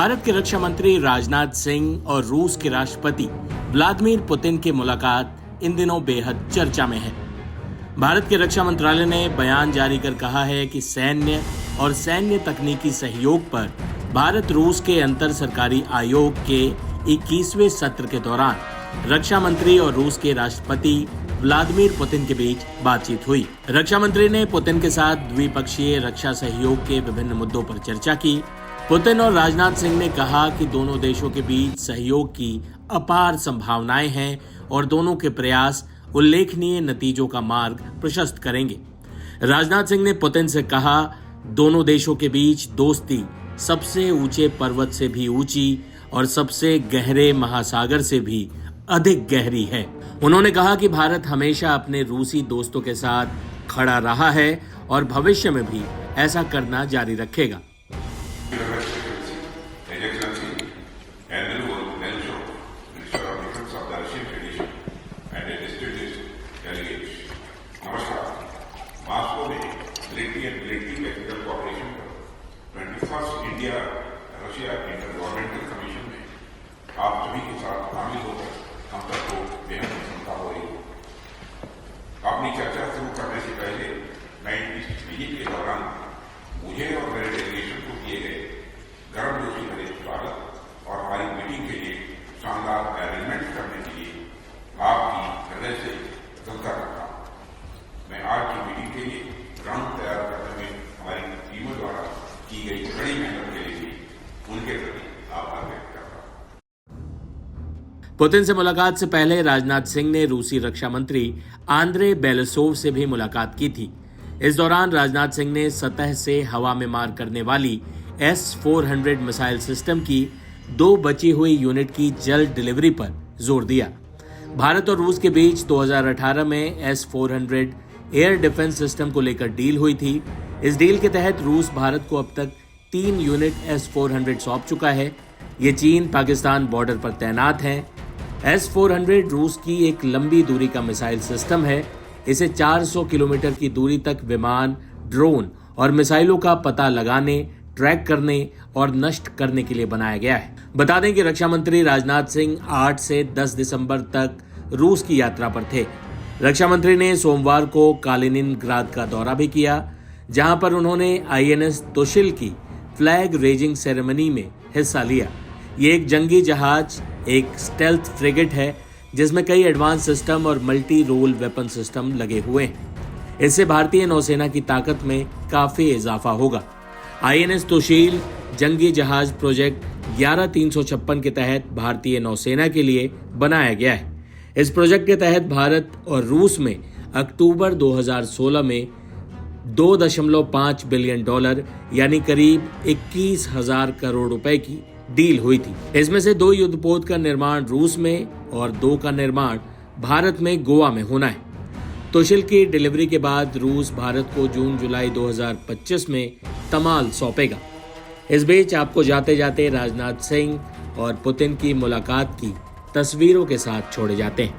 भारत के रक्षा मंत्री राजनाथ सिंह और रूस के राष्ट्रपति व्लादिमीर पुतिन की मुलाकात इन दिनों बेहद चर्चा में है। भारत के रक्षा मंत्रालय ने बयान जारी कर कहा है कि सैन्य और सैन्य तकनीकी सहयोग पर भारत रूस के अंतर सरकारी आयोग के 21वें सत्र के दौरान रक्षा मंत्री और रूस के राष्ट्रपति व्लादिमीर पुतिन के बीच बातचीत हुई। रक्षा मंत्री ने पुतिन के साथ द्विपक्षीय रक्षा सहयोग के विभिन्न मुद्दों पर चर्चा की। पुतिन और राजनाथ सिंह ने कहा कि दोनों देशों के बीच सहयोग की अपार संभावनाएं हैं और दोनों के प्रयास उल्लेखनीय नतीजों का मार्ग प्रशस्त करेंगे। राजनाथ सिंह ने पुतिन से कहा, दोनों देशों के बीच दोस्ती सबसे ऊंचे पर्वत से भी ऊंची और सबसे गहरे महासागर से भी अधिक गहरी है। उन्होंने कहा कि भारत हमेशा अपने रूसी दोस्तों के साथ खड़ा रहा है और भविष्य में भी ऐसा करना जारी रखेगा। इंडिया रशिया इंटरगवर्नमेंटल कमीशन में आप सभी के साथ शामिल होकर हम सबको बेहद प्रसन्नता हो रही है। अपनी चर्चा शुरू करने से पहले मैं इस विजिट के दौरान मुझे और मेरे डेलीगेशन को किए गए गर्म जोशी भरे स्वागत और हमारी मीटिंग के लिए शानदार अरेंजमेंट करने के लिए आपकी हृदय से प्रशंसा करता हूँ। मैं आज की मीटिंग के लिए ग्राउंड तैयार करने में हमारी टीमों द्वारा की गई बड़ी मेहनत के लिए उनके प्रति आभार व्यक्त करता हूं। पुतिन से मुलाकात से पहले राजनाथ सिंह ने रूसी रक्षा मंत्री आंद्रे बेलेसोव से भी मुलाकात की थी। इस दौरान राजनाथ सिंह ने सतह से हवा में मार करने वाली S-400 मिसाइल सिस्टम की 2 बची हुई यूनिट की जल्द डिलीवरी पर जोर दिया। भारत और रूस के बीच 2018 में S-400 एयर डिफेंस सिस्टम को लेकर डील हुई थी। इस डील के तहत रूस भारत को अब तक 3 यूनिट S-400 सौंप चुका है। ये चीन पाकिस्तान बॉर्डर पर तैनात हैं। S-400 रूस की एक लंबी दूरी का मिसाइल सिस्टम है। इसे 400 किलोमीटर की दूरी तक विमान, ड्रोन और मिसाइलों का पता लगाने, ट्रैक करने और नष्ट करने के लिए बनाया गया है। बता दें कि रक्षा मंत्री राजनाथ सिंह 8 से 10 दिसंबर तक रूस की यात्रा पर थे। रक्षा मंत्री ने सोमवार को कालिनिनग्राद का दौरा भी किया, जहां पर उन्होंने INS तुशिल की फ्लैग रेजिंग सेरेमनी में हिस्सा लिया। ये एक जंगी जहाज, एक स्टेल्थ फ्रिगेट है जिसमें कई एडवांस सिस्टम और मल्टी रोल वेपन सिस्टम लगे हुए हैं। इससे भारतीय नौसेना की ताकत में काफी इजाफा होगा। INS तुशिल जंगी जहाज प्रोजेक्ट 11356 के तहत भारतीय नौसेना के लिए बनाया गया है। इस प्रोजेक्ट के तहत भारत और रूस में अक्टूबर 2016 में $2.5 बिलियन यानी करीब 21,000 करोड़ रुपए की डील हुई थी। इसमें से 2 युद्धपोत का निर्माण रूस में और 2 का निर्माण भारत में गोवा में होना है। तुशिल की डिलीवरी के बाद रूस भारत को जून-जुलाई 2025 में तमाल सौंपेगा। इस बीच आपको जाते जाते राजनाथ सिंह और पुतिन की मुलाकात की तस्वीरों के साथ छोड़े जाते हैं।